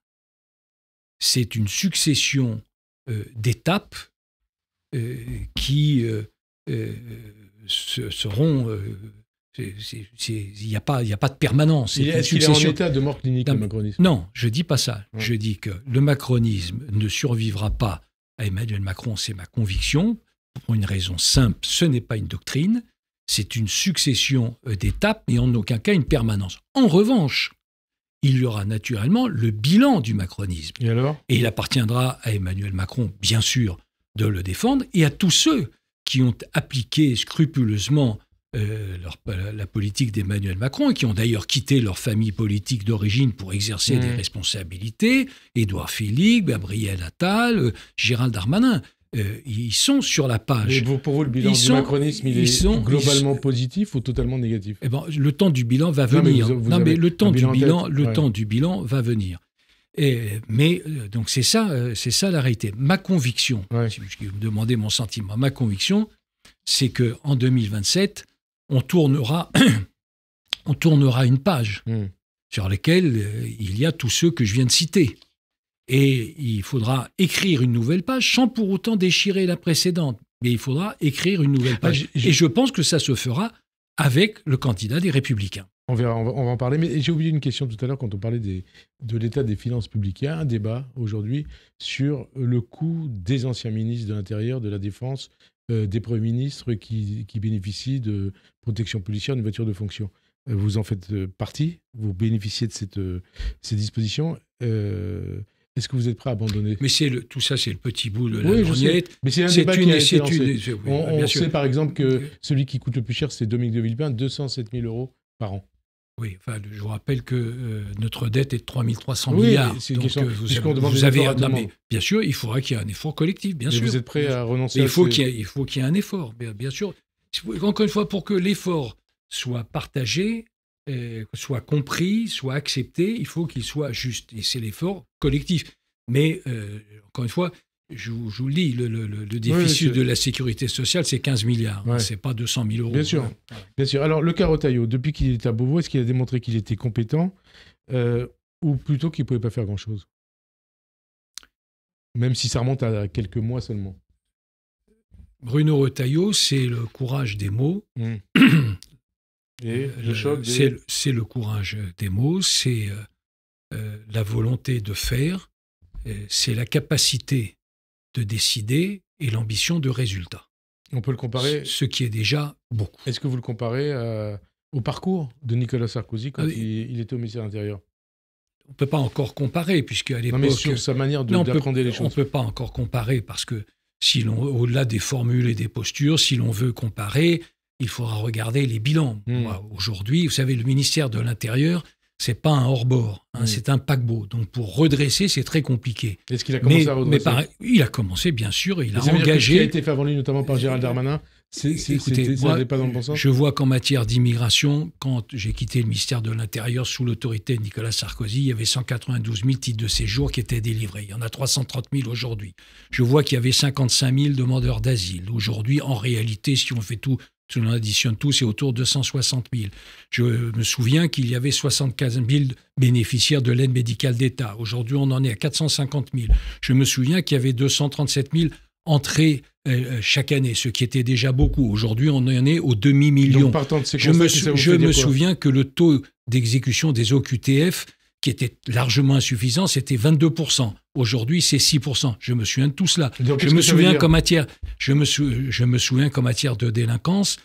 [SPEAKER 3] C'est une succession d'étapes qui seront... Il n'y a pas de permanence.
[SPEAKER 2] Est-ce qu'il est en état de mort clinique, le macronisme?
[SPEAKER 3] Non, je ne dis pas ça. Je dis que le macronisme ne survivra pas à Emmanuel Macron, c'est ma conviction, pour une raison simple, ce n'est pas une doctrine, c'est une succession d'étapes et en aucun cas une permanence. En revanche, il y aura naturellement le bilan du macronisme.
[SPEAKER 2] Et alors?
[SPEAKER 3] Et il appartiendra à Emmanuel Macron, bien sûr, de le défendre, et à tous ceux qui ont appliqué scrupuleusement la politique d'Emmanuel Macron et qui ont d'ailleurs quitté leur famille politique d'origine pour exercer des responsabilités, Édouard Philippe, Gabriel Attal, Gérald Darmanin, ils sont sur la page.
[SPEAKER 2] Mais pour vous, le bilan du macronisme, il est globalement positif ou totalement négatif?
[SPEAKER 3] Eh ben, le temps du bilan va venir. Le temps du bilan va venir. Donc c'est ça la réalité. Ma conviction, si vous me demandez mon sentiment, ma conviction, c'est qu'en 2027, on tournera une page sur laquelle il y a tous ceux que je viens de citer. Et il faudra écrire une nouvelle page sans pour autant déchirer la précédente. Mais il faudra écrire une nouvelle page. Et je pense que ça se fera avec le candidat des Républicains.
[SPEAKER 2] On verra, on va en parler. Mais j'ai oublié une question tout à l'heure quand on parlait de l'état des finances publiques. Il y a un débat aujourd'hui sur le coût des anciens ministres de l'Intérieur, de la Défense, des premiers ministres qui bénéficient de protection policière, d'une voiture de fonction. Vous en faites partie, vous bénéficiez de ces dispositions. Est-ce que vous êtes prêt à abandonner?
[SPEAKER 3] Mais tout ça, c'est le petit bout de la lorgnette.
[SPEAKER 2] Mais c'est un débat qui a été lancé. On sait par exemple que celui qui coûte le plus cher, c'est Dominique de Villepin, 207 000 € par an.
[SPEAKER 3] Oui, enfin, je vous rappelle que notre dette est de 3 300 milliards.
[SPEAKER 2] C'est une
[SPEAKER 3] donc
[SPEAKER 2] question.
[SPEAKER 3] Vous avez mais bien sûr, il faudra qu'il y ait un effort collectif, bien sûr.
[SPEAKER 2] Vous êtes prêt à renoncer
[SPEAKER 3] il faut qu'il y ait un effort, bien sûr. Encore une fois, pour que l'effort soit partagé, soit compris, soit accepté, il faut qu'il soit juste. Et c'est l'effort collectif. Mais, encore une fois, je vous le dis, le déficit de la sécurité sociale, c'est 15 milliards. Ouais. C'est pas 200 000 €.
[SPEAKER 2] Bien sûr. Bien sûr. Alors, le cas Retailleau, depuis qu'il est à Beauvau, est-ce qu'il a démontré qu'il était compétent? ou plutôt qu'il ne pouvait pas faire grand-chose? Même si ça remonte à quelques mois seulement.
[SPEAKER 3] Bruno Retailleau, c'est le courage des mots.
[SPEAKER 2] Et le choc
[SPEAKER 3] c'est le courage des mots, c'est la volonté de faire, c'est la capacité de décider et l'ambition de résultat.
[SPEAKER 2] On peut le comparer...
[SPEAKER 3] Ce qui est déjà beaucoup.
[SPEAKER 2] Est-ce que vous le comparez au parcours de Nicolas Sarkozy quand il était au ministère de l'Intérieur?
[SPEAKER 3] On ne peut pas encore comparer, puisqu'à l'époque...
[SPEAKER 2] Non, mais sur sa manière d'apprendre les choses.
[SPEAKER 3] On ne peut pas encore comparer, parce que au-delà des formules et des postures, si l'on veut comparer, il faudra regarder les bilans. Aujourd'hui, vous savez, le ministère de l'Intérieur, c'est pas un hors-bord, c'est un paquebot. Donc pour redresser, c'est très compliqué.
[SPEAKER 2] Est-ce qu'il a commencé à redresser?
[SPEAKER 3] Il a commencé, bien sûr, il a engagé...
[SPEAKER 2] Ce qui a été fait avant lui, notamment par Gérald Darmanin, ça n'allait pas dans le bon sens?
[SPEAKER 3] Je vois qu'en matière d'immigration, quand j'ai quitté le ministère de l'Intérieur sous l'autorité de Nicolas Sarkozy, il y avait 192 000 titres de séjour qui étaient délivrés. Il y en a 330 000 aujourd'hui. Je vois qu'il y avait 55 000 demandeurs d'asile. Aujourd'hui, en réalité, si on fait tout, si on additionne tout, c'est autour de 160 000. Je me souviens qu'il y avait 75 000 bénéficiaires de l'aide médicale d'État. Aujourd'hui, on en est à 450 000. Je me souviens qu'il y avait 237 000 entrées chaque année, ce qui était déjà beaucoup. Aujourd'hui, on en est au demi-million. Je me souviens que le taux d'exécution des OQTF, qui était largement insuffisant, c'était 22%. Aujourd'hui, c'est 6%. Je me souviens de tout cela. Je me souviens qu'en matière de délinquance,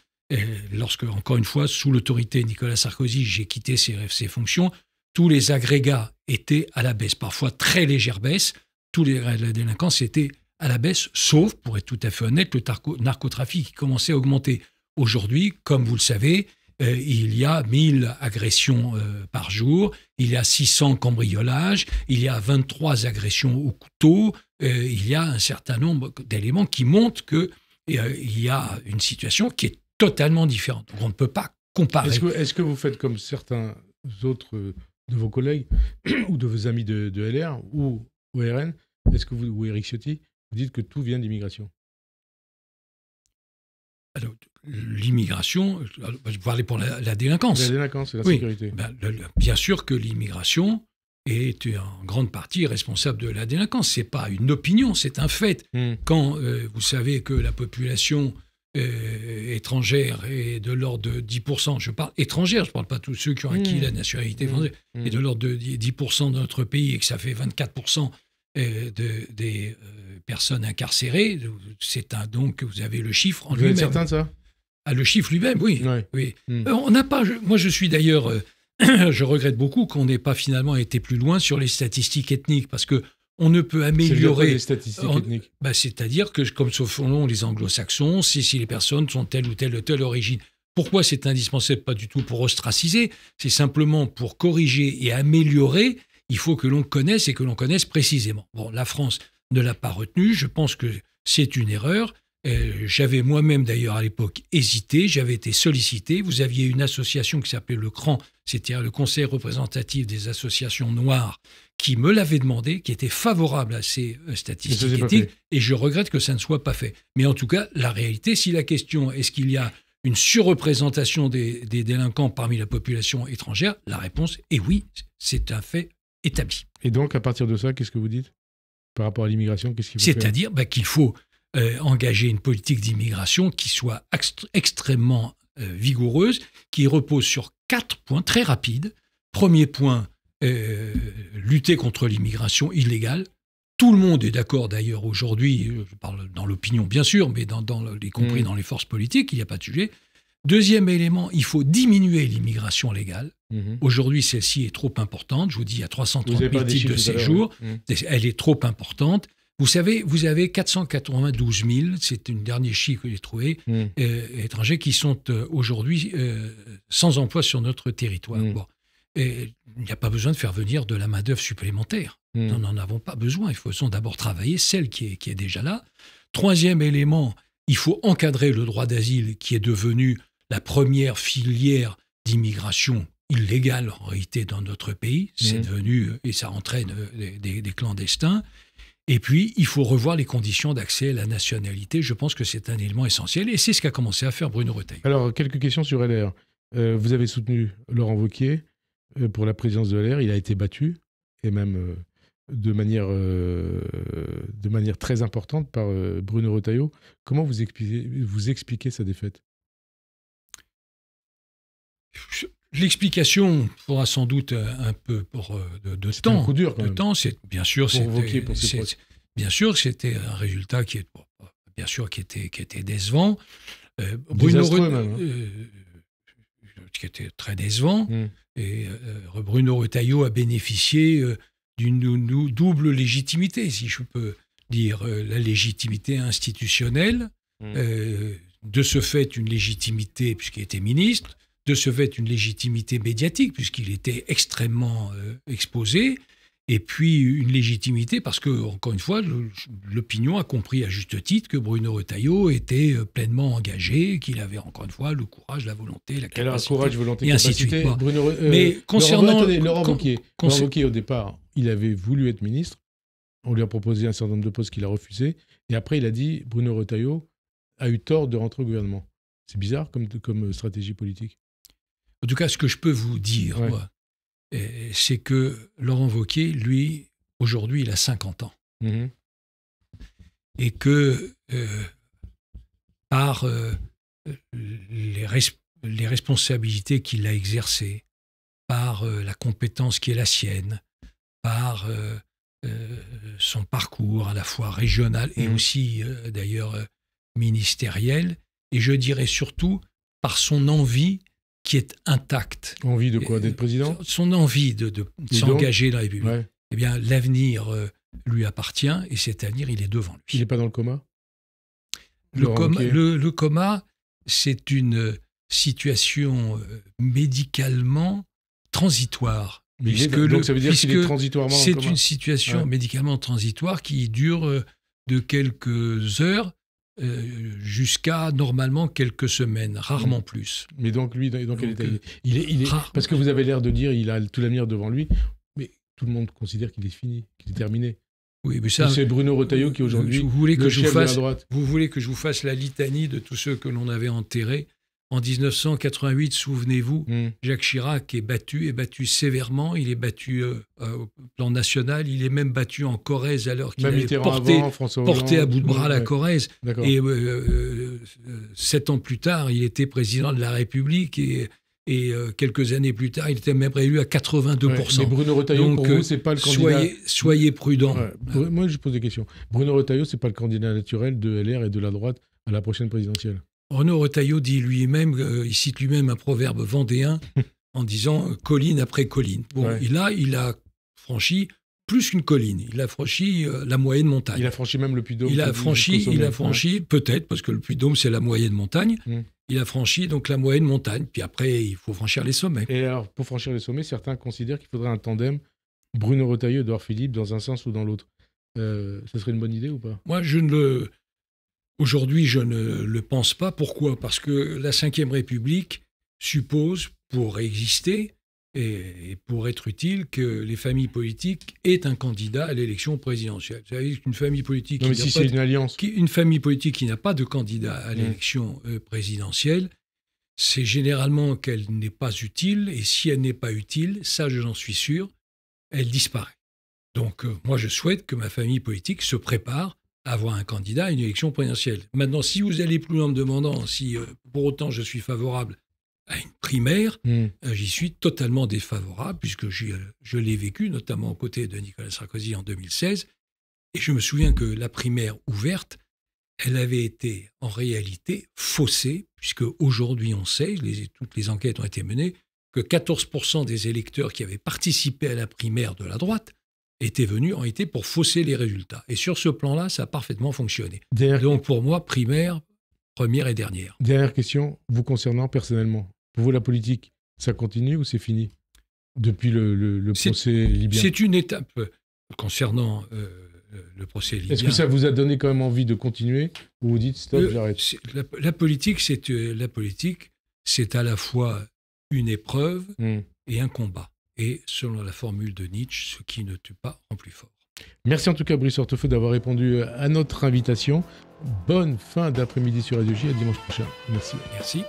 [SPEAKER 3] lorsque, encore une fois, sous l'autorité de Nicolas Sarkozy, j'ai quitté ces fonctions, tous les agrégats étaient à la baisse, parfois très légère baisse. Tous les la délinquance étaient à la baisse, sauf, pour être tout à fait honnête, le narcotrafic qui commençait à augmenter. Aujourd'hui, comme vous le savez, il y a 1000 agressions par jour, il y a 600 cambriolages, il y a 23 agressions au couteau, il y a un certain nombre d'éléments qui montrent qu'il y a une situation qui est totalement différente. Donc on ne peut pas comparer.
[SPEAKER 2] Est-ce que vous faites comme certains autres de vos collègues ou de vos amis de LR ou RN, ou Éric Ciotti, vous dites que tout vient d'immigration?
[SPEAKER 3] Alors, l'immigration, je parlais pour la délinquance.
[SPEAKER 2] La délinquance et la sécurité.
[SPEAKER 3] Bien sûr que l'immigration est en grande partie responsable de la délinquance. Ce n'est pas une opinion, c'est un fait. Quand vous savez que la population étrangère est de l'ordre de 10%, je parle étrangère, je ne parle pas de tous ceux qui ont acquis la nationalité française, est de l'ordre de 10% de notre pays et que ça fait 24% des personnes incarcérées, donc vous avez le chiffre en lui-même.
[SPEAKER 2] Vous êtes certain de ça?
[SPEAKER 3] Le chiffre lui-même, oui. On n'a pas. Moi, je suis d'ailleurs. Je regrette beaucoup qu'on n'ait pas finalement été plus loin sur les statistiques ethniques, parce que on ne peut améliorer.
[SPEAKER 2] Les statistiques ethniques.
[SPEAKER 3] C'est-à-dire que, comme se font les Anglo-Saxons, si les personnes sont telle ou telle origine. Pourquoi c'est indispensable? Pas du tout pour ostraciser, c'est simplement pour corriger et améliorer. Il faut que l'on connaisse et que l'on connaisse précisément. Bon, la France ne l'a pas retenu. Je pense que c'est une erreur. J'avais moi-même d'ailleurs à l'époque hésité. J'avais été sollicité. Vous aviez une association qui s'appelait le CRAN, c'est-à-dire le Conseil représentatif des associations noires, qui me l'avait demandé, qui était favorable à ces statistiques ethniques. Et je regrette que ça ne soit pas fait. Mais en tout cas, la réalité, si la question est-ce qu'il y a une surreprésentation des délinquants parmi la population étrangère, la réponse est oui, c'est un fait établi.
[SPEAKER 2] Et donc, à partir de ça, qu'est-ce que vous dites par rapport à l'immigration? Qu'est-ce qu'il faut faire?
[SPEAKER 3] C'est-à-dire qu'il faut engager une politique d'immigration qui soit extrêmement vigoureuse, qui repose sur 4 points très rapides. Premier point, lutter contre l'immigration illégale. Tout le monde est d'accord d'ailleurs aujourd'hui, je parle dans l'opinion bien sûr, mais y compris dans les forces politiques, il n'y a pas de sujet. Deuxième élément, il faut diminuer l'immigration légale. Aujourd'hui, celle-ci est trop importante. Je vous dis, il y a 330 000 titres de séjour. Elle est trop importante. Vous savez, vous avez 492 000, c'est une dernière chiffre que j'ai trouvé, étrangers qui sont aujourd'hui sans emploi sur notre territoire. Bon. Et il n'y a pas besoin de faire venir de la main-d'œuvre supplémentaire. Nous n'en avons pas besoin. Il faut d'abord travailler celle qui est déjà là. Troisième élément, il faut encadrer le droit d'asile qui est devenu la première filière d'immigration illégale en réalité dans notre pays. C'est devenu, et ça entraîne des clandestins. Et puis, il faut revoir les conditions d'accès à la nationalité. Je pense que c'est un élément essentiel et c'est ce qu'a commencé à faire Bruno Retailleau.
[SPEAKER 2] Alors, quelques questions sur LR. Vous avez soutenu Laurent Wauquiez pour la présidence de LR. Il a été battu et même de manière très importante par Bruno Retailleau. Comment vous expliquez sa défaite?
[SPEAKER 3] L'explication faudra sans doute un peu de temps.
[SPEAKER 2] Un coup dur, quand même.
[SPEAKER 3] Bien sûr,
[SPEAKER 2] Bien
[SPEAKER 3] sûr, c'était un résultat qui était décevant.
[SPEAKER 2] Désastreux même.
[SPEAKER 3] Qui était très décevant. Et Bruno Retailleau a bénéficié d'une double légitimité, si je peux dire. La légitimité institutionnelle, de ce fait une légitimité puisqu'il était ministre, de ce fait une légitimité médiatique puisqu'il était extrêmement exposé, et puis une légitimité parce que, encore une fois, l'opinion a compris à juste titre que Bruno Retailleau était pleinement engagé, qu'il avait, encore une fois, le courage, la volonté, la capacité.
[SPEAKER 2] Alors, courage, volonté,
[SPEAKER 3] et ainsi de
[SPEAKER 2] capacité.
[SPEAKER 3] suite. Mais concernant...
[SPEAKER 2] Laurent Wauquiez, au départ, il avait voulu être ministre. On lui a proposé un certain nombre de postes qu'il a refusés. Et après, il a dit Bruno Retailleau a eu tort de rentrer au gouvernement. C'est bizarre comme stratégie politique.
[SPEAKER 3] En tout cas, ce que je peux vous dire, moi, c'est que Laurent Wauquiez, lui, aujourd'hui, il a 50 ans. Et que par les responsabilités qu'il a exercées, par la compétence qui est la sienne, par son parcours à la fois régional et aussi, d'ailleurs, ministériel, et je dirais surtout par son envie qui est intacte.
[SPEAKER 2] Envie de quoi? D'être président?
[SPEAKER 3] Son envie de s'engager dans la République.
[SPEAKER 2] Ouais.
[SPEAKER 3] Eh bien, l'avenir lui appartient, et cet avenir, il est devant lui.
[SPEAKER 2] Il n'est pas dans le coma?
[SPEAKER 3] Le coma, c'est une situation médicalement transitoire.
[SPEAKER 2] Donc ça veut dire qu'il est transitoirement en coma?
[SPEAKER 3] C'est une situation médicalement transitoire qui dure de quelques heures jusqu'à, normalement, quelques semaines, rarement plus.
[SPEAKER 2] Mais donc, lui, dans quel état il est parce que vous avez l'air de dire qu'il a tout l'avenir devant lui, mais tout le monde considère qu'il est fini, qu'il est terminé.
[SPEAKER 3] Oui, mais ça...
[SPEAKER 2] C'est Bruno Retailleau qui, aujourd'hui, le chef de la droite.
[SPEAKER 3] Vous voulez que je vous fasse la litanie de tous ceux que l'on avait enterrés? En 1988, souvenez-vous, Jacques Chirac est battu sévèrement. Il est battu au plan national. Il est même battu en Corrèze alors qu'il avait porté à bout de bras la Corrèze. Et 7 ans plus tard, il était président de la République et quelques années plus tard, il était même élu à 82%.
[SPEAKER 2] Mais Bruno Retailleau, pour vous, c'est pas le candidat...
[SPEAKER 3] Soyez prudents.
[SPEAKER 2] Moi, je pose des questions. Bruno Retailleau, c'est pas le candidat naturel de LR et de la droite à la prochaine présidentielle?
[SPEAKER 3] Bruno Retailleau dit lui-même, il cite lui-même un proverbe vendéen en disant « colline après colline ». Bon, il a franchi plus qu'une colline, il a franchi la moyenne montagne.
[SPEAKER 2] Il a franchi même le Puy-de-Dôme.
[SPEAKER 3] Il a franchi peut-être, parce que le Puy-de-Dôme, c'est la moyenne montagne. Il a franchi donc la moyenne montagne, puis après, il faut franchir les sommets. Et
[SPEAKER 2] alors, pour franchir les sommets, certains considèrent qu'il faudrait un tandem Bruno Retailleau et Édouard Philippe dans un sens ou dans l'autre. Ça serait une bonne idée ou pas?
[SPEAKER 3] Moi, aujourd'hui, je ne le pense pas. Pourquoi? Parce que la Ve République suppose, pour exister et pour être utile, que les familles politiques aient un candidat à l'élection présidentielle. Vous savez qu'une famille politique une famille politique qui n'a pas de candidat à l'élection présidentielle, c'est généralement qu'elle n'est pas utile, et si elle n'est pas utile, ça j'en suis sûr, elle disparaît. Donc moi je souhaite que ma famille politique se prépare à avoir un candidat à une élection présidentielle. Maintenant, si vous allez plus loin en me demandant si pour autant je suis favorable à une primaire, j'y suis totalement défavorable, puisque je l'ai vécu, notamment aux côtés de Nicolas Sarkozy en 2016, et je me souviens que la primaire ouverte, elle avait été en réalité faussée, puisque aujourd'hui on sait, toutes les enquêtes ont été menées, que 14% des électeurs qui avaient participé à la primaire de la droite ont été pour fausser les résultats. Et sur ce plan-là, ça a parfaitement fonctionné. Donc pour moi, primaire, première et dernière.
[SPEAKER 2] Dernière question, vous concernant personnellement. Pour vous, la politique, ça continue ou c'est fini depuis le procès libyen? C'est
[SPEAKER 3] une étape concernant le procès libyen.
[SPEAKER 2] Est-ce que ça vous a donné quand même envie de continuer ou vous dites stop, j'arrête?
[SPEAKER 3] La politique, c'est à la fois une épreuve et un combat. Et selon la formule de Nietzsche, ce qui ne tue pas rend plus fort.
[SPEAKER 2] Merci en tout cas, Brice Hortefeux, d'avoir répondu à notre invitation. Bonne fin d'après-midi sur Radio J. À dimanche prochain. Merci.
[SPEAKER 3] Merci.